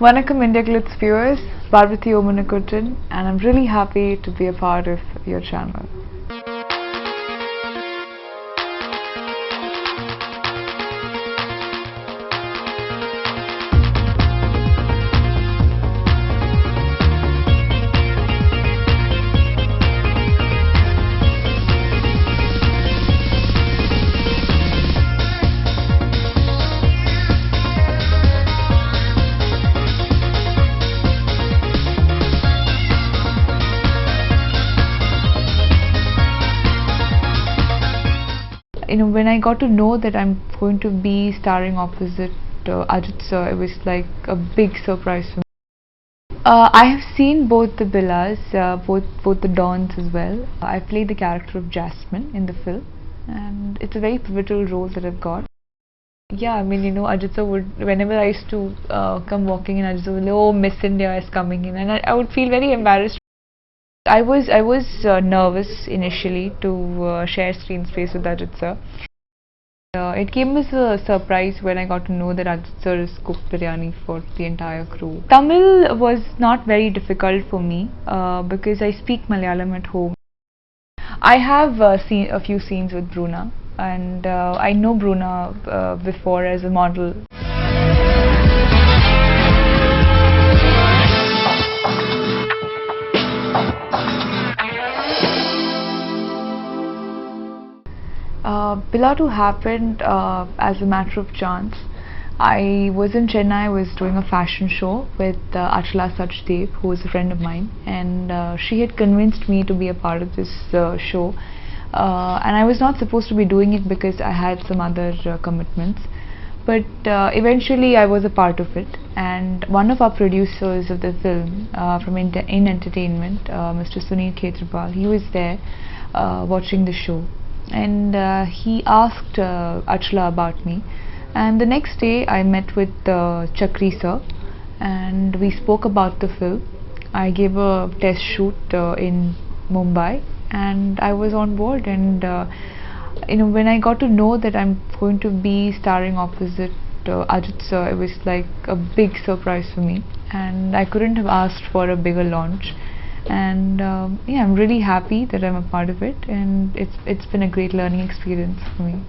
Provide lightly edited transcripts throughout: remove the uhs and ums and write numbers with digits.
Vanakkam India Glitz viewers, Parvathy Omanakuttan, and I'm really happy to be a part of your channel. When I got to know that I'm going to be starring opposite Ajith sir, it was like a big surprise for me. I have seen both the Billas, both the Dons as well. I played the character of Jasmine in the film, and it's a very pivotal role that I've got. Yeah, Ajith sir would, whenever I used to come walking in, Ajith sir would, oh, Miss India is coming in, and I would feel very embarrassed. I was nervous initially to share screen space with Ajith sir. It came as a surprise when I got to know that Ajith sir has cooked biryani for the entire crew. Tamil was not very difficult for me because I speak Malayalam at home. I have seen a few scenes with Bruna, and I know Bruna before as a model. Billa 2 happened as a matter of chance. I was in Chennai, I was doing a fashion show with Thala Ajith, who is a friend of mine, and she had convinced me to be a part of this show. And I was not supposed to be doing it because I had some other commitments. But eventually I was a part of it, and one of our producers of the film from In Entertainment, Mr. Sunil Khetrapal, he was there watching the show. And he asked Achla about me, and the next day I met with Chakri sir, and we spoke about the film. I gave a test shoot in Mumbai, and I was on board. And when I got to know that I'm going to be starring opposite Ajith sir, it was like a big surprise for me, and I couldn't have asked for a bigger launch. And yeah, I'm really happy that I'm a part of it, and it's been a great learning experience for me.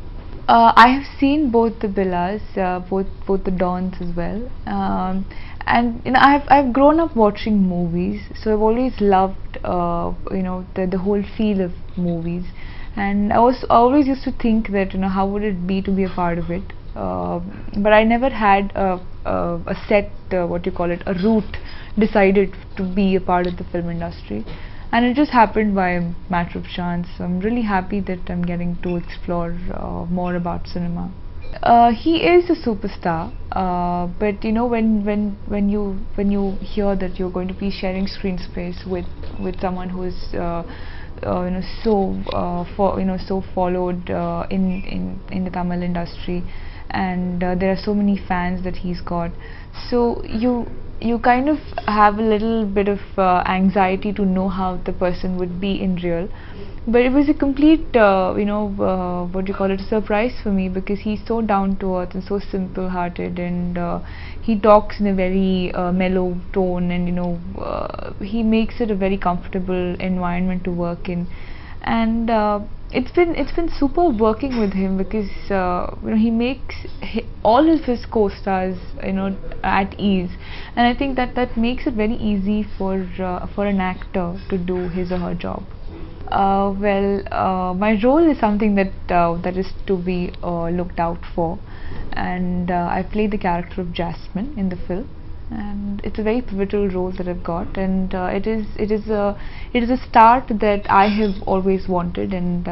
I have seen both the Billas, both the Dons as well, and I've grown up watching movies, so I've always loved the whole feel of movies, and I always used to think that how would it be to be a part of it, but I never had a set what you call it, a route decided to be a part of the film industry, and it just happened by a matter of chance. So I'm really happy that I'm getting to explore more about cinema. He is a superstar, but when you hear that you're going to be sharing screen space with someone who is so followed in the Tamil industry, and there are so many fans that he's got, so you kind of have a little bit of anxiety to know how the person would be in real. But it was a complete what do you call it, surprise for me, because he's so down to earth and so simple hearted, and he talks in a very mellow tone, and he makes it a very comfortable environment to work in. And it's been super working with him, because he makes all of his co-stars at ease, and I think that makes it very easy for an actor to do his or her job. My role is something that is to be looked out for, and I played the character of Jasmine in the film, and it's a very pivotal role that I've got, and it is a start that I have always wanted, and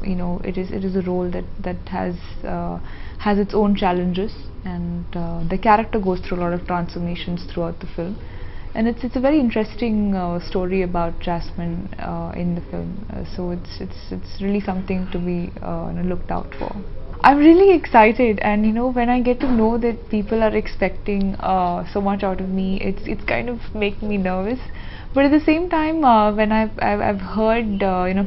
it is a role that has its own challenges, and the character goes through a lot of transformations throughout the film, and it's a very interesting story about Jasmine in the film, so it's really something to be looked out for. I'm really excited, and when I get to know that people are expecting so much out of me, it's kind of making me nervous. But at the same time, when I've heard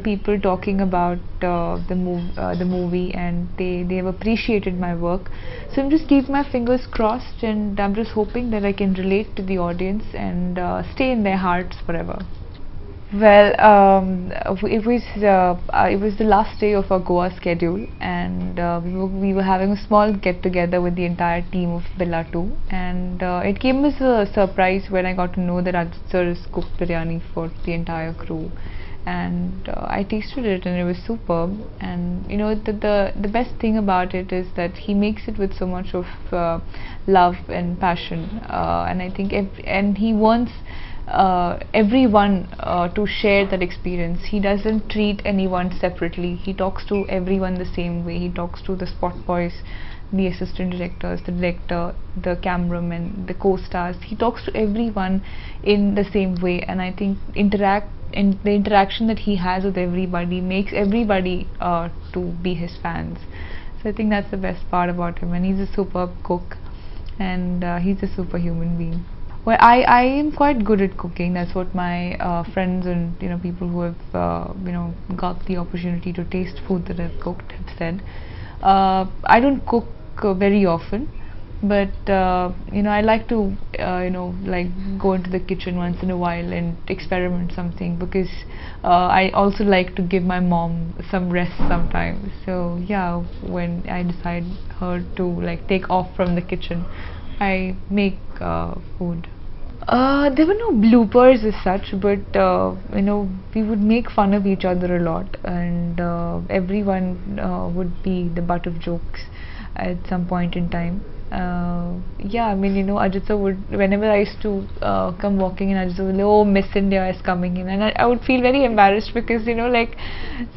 people talking about the movie, and they've appreciated my work, so I'm just keeping my fingers crossed, and I'm just hoping that I can relate to the audience and stay in their hearts forever. Well, it was the last day of our Goa schedule, and we were having a small get together with the entire team of Billa 2, and it came as a surprise when I got to know that Ajit sir has cooked biryani for the entire crew, and I tasted it and it was superb. And the best thing about it is that he makes it with so much of love and passion, and I think and he wants everyone to share that experience. He doesn't treat anyone separately. He talks to everyone the same way. He talks to the spot boys, the assistant directors, the director, the cameraman, the co-stars. He talks to everyone in the same way, and I think the interaction that he has with everybody makes everybody to be his fans. So I think that's the best part about him, and he's a superb cook, and he's a superhuman being. Well, I am quite good at cooking. That's what my friends and people who have got the opportunity to taste food that I've cooked have said. I don't cook very often, but I like to like go into the kitchen once in a while and experiment something, because I also like to give my mom some rest sometimes. So yeah, when I decide her to like take off from the kitchen, I make food. There were no bloopers as such, but we would make fun of each other a lot, and everyone would be the butt of jokes at some point in time. Yeah, I mean, Ajit sir would, whenever I used to come walking in, Ajit sir would say, "Oh, Miss India is coming in," and I would feel very embarrassed, because like,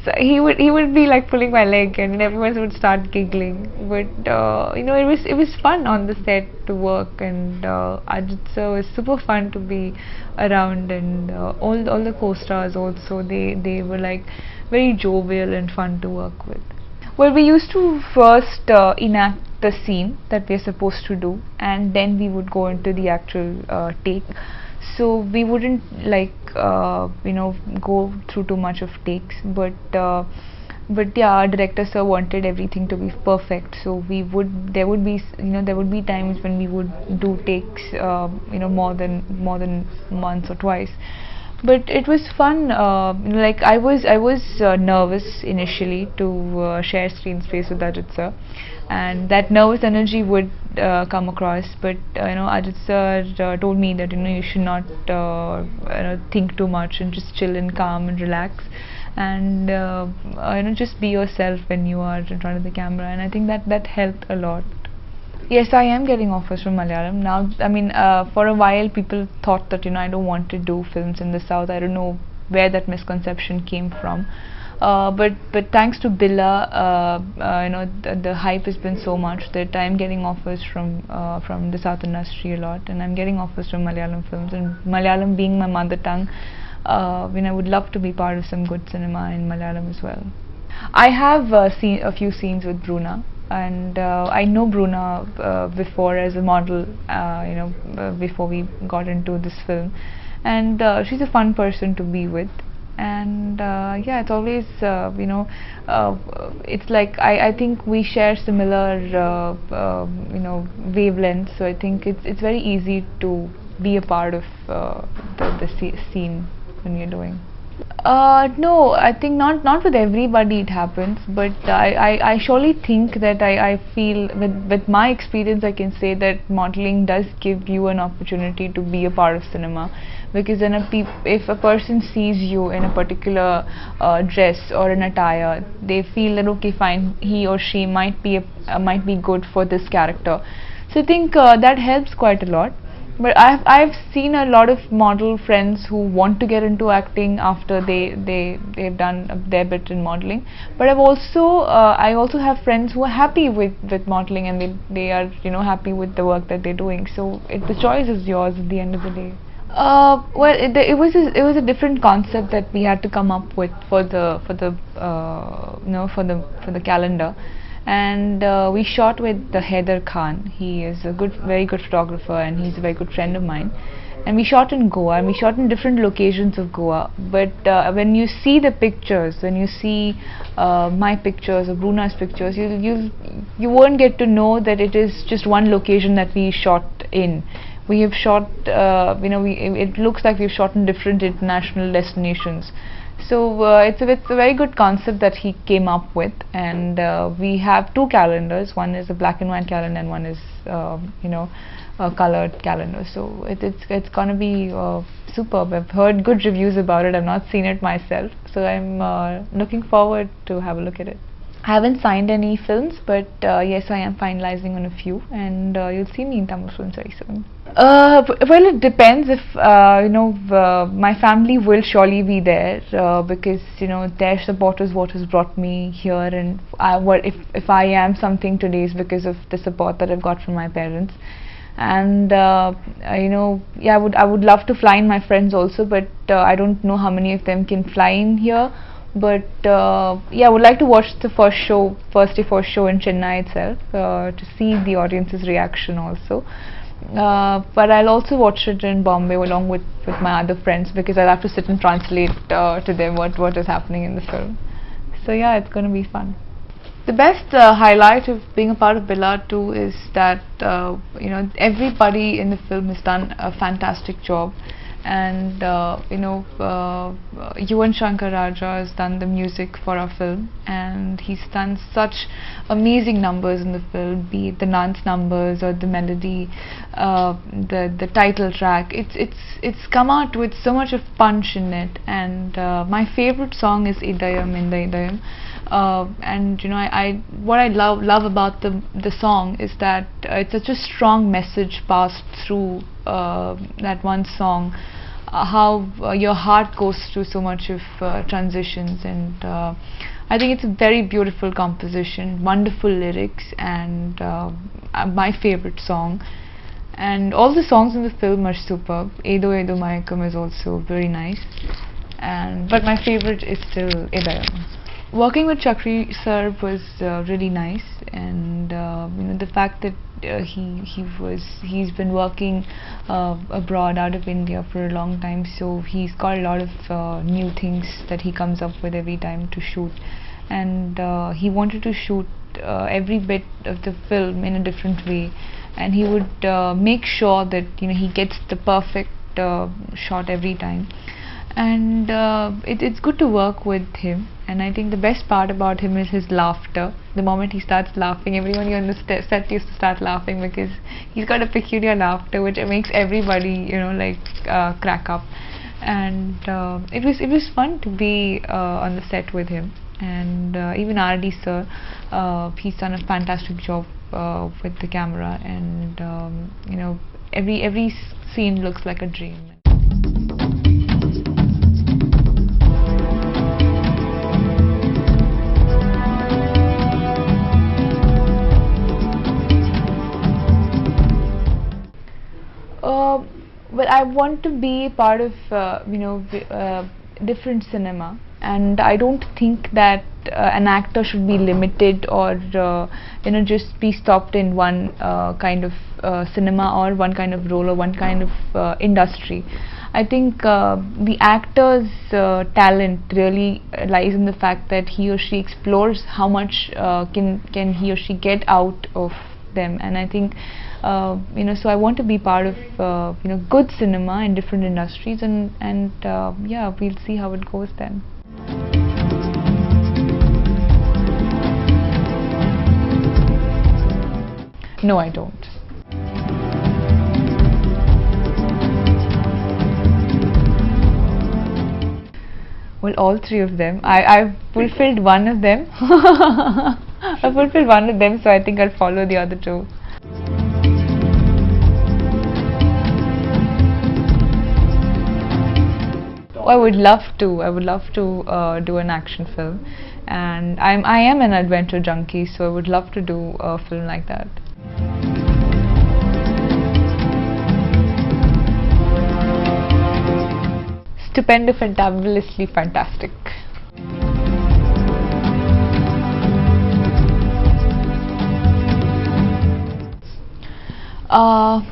so he would be like pulling my leg, and everyone would start giggling. But it was fun on the set to work, and Ajit sir was super fun to be around, and all the co-stars also, they were like very jovial and fun to work with. Well, we used to first enact the scene that we're supposed to do, and then we would go into the actual take. So we wouldn't like go through too much of takes, but yeah, our director sir wanted everything to be perfect. So there would be times when we would do takes more than once or twice. But it was fun. Like, I was nervous initially to share screen space with Ajit sir, and that nervous energy would come across. But Ajit sir told me that you should not think too much, and just chill and calm and relax, and just be yourself when you are in front of the camera. And I think that helped a lot. Yes, I am getting offers from Malayalam now. I mean, for a while, people thought that I don't want to do films in the south. I don't know where that misconception came from. But thanks to Billa, the hype has been so much that I'm getting offers from the south industry a lot, and I'm getting offers from Malayalam films. And Malayalam being my mother tongue, I would love to be part of some good cinema in Malayalam as well. I have seen a few scenes with Bruna, and I know Bruna before as a model, before we got into this film, and she's a fun person to be with. And yeah, it's always it's like I think we share similar wavelengths, so I think it's very easy to be a part of the scene when you're doing. No, I think not with everybody it happens, but I surely think that I feel with my experience I can say that modeling does give you an opportunity to be a part of cinema, because then if a person sees you in a particular dress or an attire, they feel that okay, fine, he or she might be good for this character. So I think that helps quite a lot. But I've seen a lot of model friends who want to get into acting after they've done their bit in modeling. But I also have friends who are happy with modeling, and they are happy with the work that they're doing. So the choice is yours at the end of the day. Well, it was a different concept that we had to come up with for the calendar. and we shot with the Heather Khan. He is a very good photographer, and he's a very good friend of mine. And we shot in Goa, and we shot in different locations of Goa. But when you see the pictures, when you see my pictures or Bruna's pictures, you won't get to know that it is just one location that we shot in. We have shot, it looks like we've shot in different international destinations. So it's a very good concept that he came up with, and we have two calendars. One is a black and white calendar, and one is a colored calendar. So it's gonna be superb. I've heard good reviews about it. I've not seen it myself, so I'm looking forward to have a look at it. I haven't signed any films, but yes, I am finalizing on a few, and you'll see me in Tamil films very soon. Well, it depends. If my family will surely be there, because their support is what has brought me here, and if I am something today is because of the support that I've got from my parents. And yeah, I would love to fly in my friends also, but I don't know how many of them can fly in here. But yeah, I would like to watch the first day first show in Chennai itself, to see the audience's reaction also. But I'll also watch it in Bombay along with my other friends, because I'll have to sit and translate to them what is happening in the film. So yeah, it's going to be fun. The best highlight of being a part of Billa 2 is that everybody in the film has done a fantastic job. And Yuvan Shankar Raja has done the music for our film, and he's done such amazing numbers in the film, be it the dance numbers or the melody, the title track. It's come out with so much of punch in it, and my favorite song is Idayam in the Idayam. And what I love about the song is that it's such a strong message passed through that one song, how your heart goes through so much of transitions, and I think it's a very beautiful composition, wonderful lyrics, and my favorite song. And all the songs in the film are superb. Edo Edo Mayakam is also very nice, but my favorite is still Idayam. Working with Chakri sir was really nice, and the fact that he's been working abroad, out of India for a long time, so he's got a lot of new things that he comes up with every time to shoot, and he wanted to shoot every bit of the film in a different way, and he would make sure that he gets the perfect shot every time. And it's good to work with him, and I think the best part about him is his laughter. The moment he starts laughing, everyone on the set used to start laughing, because he's got a peculiar laughter which makes everybody crack up. And it was fun to be on the set with him, and even R.D. sir, he's done a fantastic job with the camera, and every scene looks like a dream. Well, I want to be part of different cinema, and I don't think that an actor should be limited or just be stopped in one kind of cinema or one kind of role or one kind of industry. I think the actor's talent really lies in the fact that he or she explores how much can he or she get out of them, and I think so I want to be part of good cinema in different industries, and yeah, we'll see how it goes then. No, I don't. Well, all three of them. I've fulfilled one of them. I fulfilled one of them, so I think I'll follow the other two. I would love to. I would love to do an action film, and I am an adventure junkie, so I would love to do a film like that. Stupendofantabulously fantastic. Uh,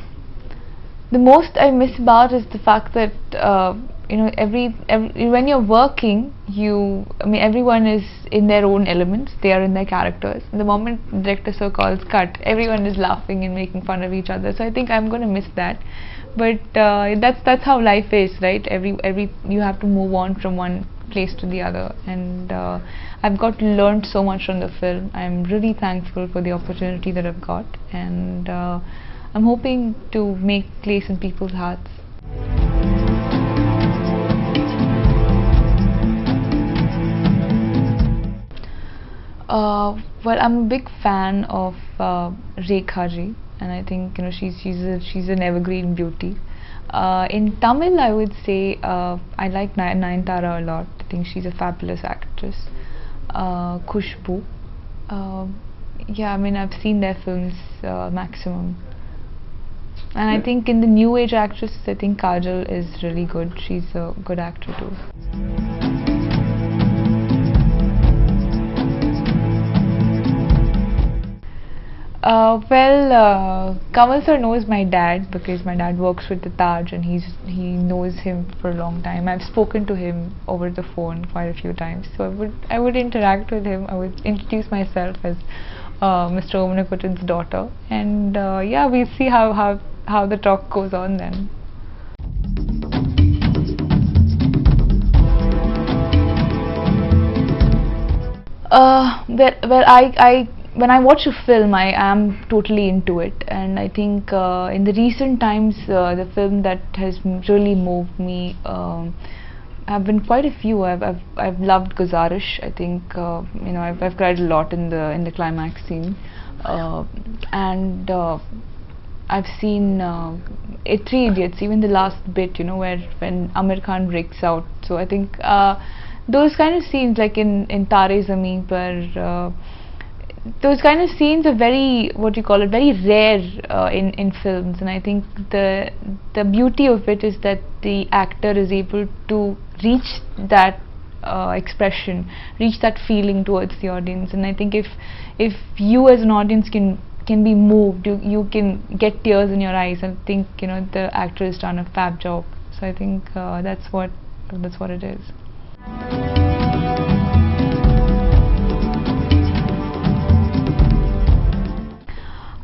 the most I miss about is the fact that every when you're working, I mean everyone is in their own elements. They are in their characters. The moment the director so calls cut, everyone is laughing and making fun of each other. So I think I'm going to miss that. But that's how life is, right? Every you have to move on from one place to the other, and I've got learned so much from the film. I'm really thankful for the opportunity that I've got, and I'm hoping to make place in people's hearts. Well, I'm a big fan of Rekha ji, and I think she's an evergreen beauty. In Tamil, I would say I like Nayanthara a lot. I think she's a fabulous actress. Khushbu. Yeah, I mean I've seen their films maximum. And I think in the new age actresses, I think Kajal is really good. She's a good actor too. Kamal sir knows my dad because my dad works with the Taj, and he knows him for a long time. I've spoken to him over the phone quite a few times, so I would interact with him. I would introduce myself as Mr. Omanakuttan's daughter, and yeah, we'll see how the talk goes on then. I when I watch a film, I am totally into it, and I think in the recent times, the film that has really moved me have been quite a few. I've loved Guzarish. I think I've cried a lot in the climax scene, and I've seen Three Idiots, even the last bit, where when Amir Khan breaks out. So I think those kind of scenes, like in Tare Zameen Par, those kind of scenes are very, very rare in films, and I think the beauty of it is that the actor is able to reach that expression, reach that feeling towards the audience. And I think if you as an audience can be moved, you can get tears in your eyes. I think the actor has done a fab job. So I think that's what it is.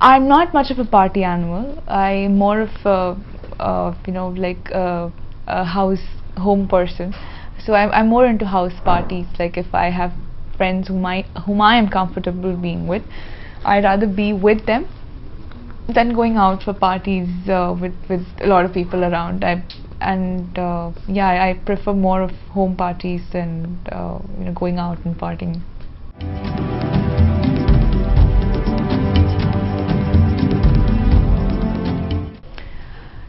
I'm not much of a party animal. I'm more of a home person. So I'm more into house parties. Like if I have friends whom I am comfortable being with, I'd rather be with them than going out for parties with a lot of people around. I prefer more of home parties than going out and partying.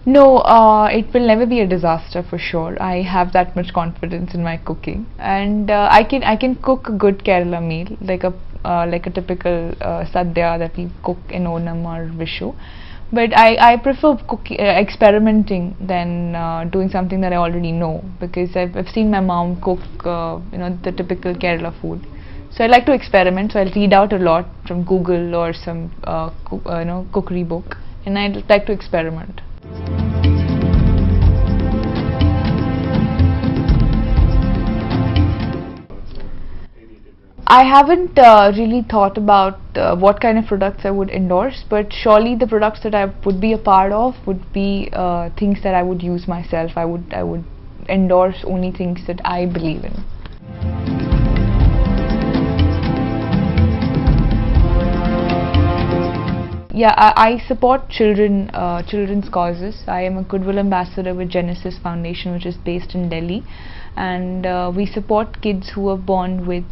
No, it will never be a disaster for sure. I have that much confidence in my cooking, and I can cook a good Kerala meal, like a typical sadhya that we cook in Onam or Vishu. But I prefer experimenting than doing something that I already know, because I've seen my mom cook the typical Kerala food. So I like to experiment. So I'll read out a lot from Google or some cookery book, and I like to experiment. I haven't really thought about what kind of products I would endorse, but surely the products that I would be a part of would be things that I would use myself. I would endorse only things that I believe in. Yeah, I support children's causes. I am a Goodwill Ambassador with Genesis Foundation, which is based in Delhi, and we support kids who are born with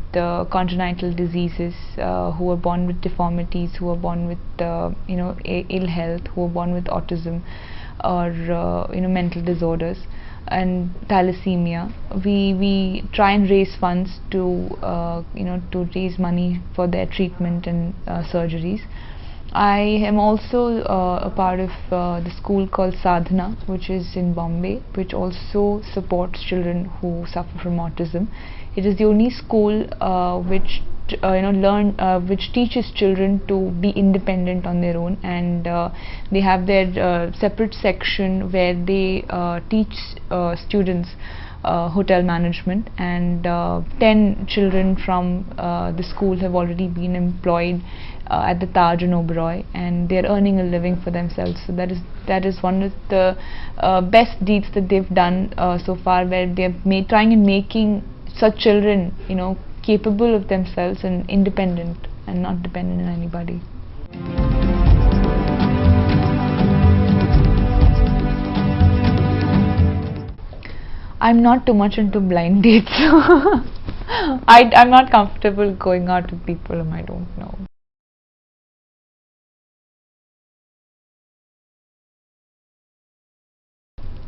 congenital diseases, who are born with deformities, who are born with ill health, who are born with autism or mental disorders and thalassemia. We try and raise funds to to raise money for their treatment and surgeries. I am also a part of the school called Sadhana, which is in Bombay, which also supports children who suffer from autism. It is the only school which which teaches children to be independent on their own, and they have their separate section where they teach students hotel management, and 10 children from the school have already been employed at the Taj and Oberoi, and they're earning a living for themselves. So that is one of the best deeds that they've done so far, where they're trying and making such children, capable of themselves and independent and not dependent on anybody. I'm not too much into blind dates. I'm not comfortable going out with people whom I don't know.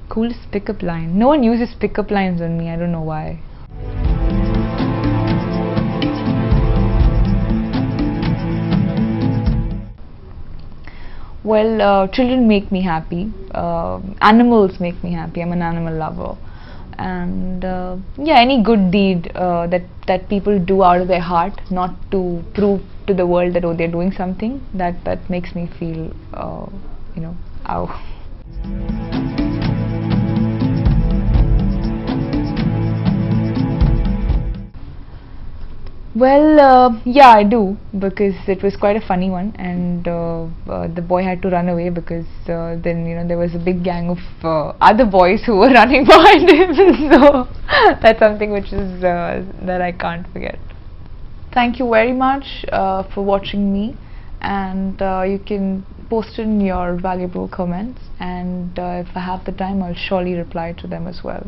Coolest pickup line? No one uses pickup lines on me, I don't know why. Well, children make me happy, animals make me happy, I'm an animal lover, and yeah, any good deed that people do out of their heart, not to prove to the world that, oh, they're doing something, that makes me feel, ow. Well, yeah, I do, because it was quite a funny one, and the boy had to run away because then there was a big gang of other boys who were running behind him. So that's something which is that I can't forget. Thank you very much for watching me, and you can post in your valuable comments, and if I have the time, I'll surely reply to them as well.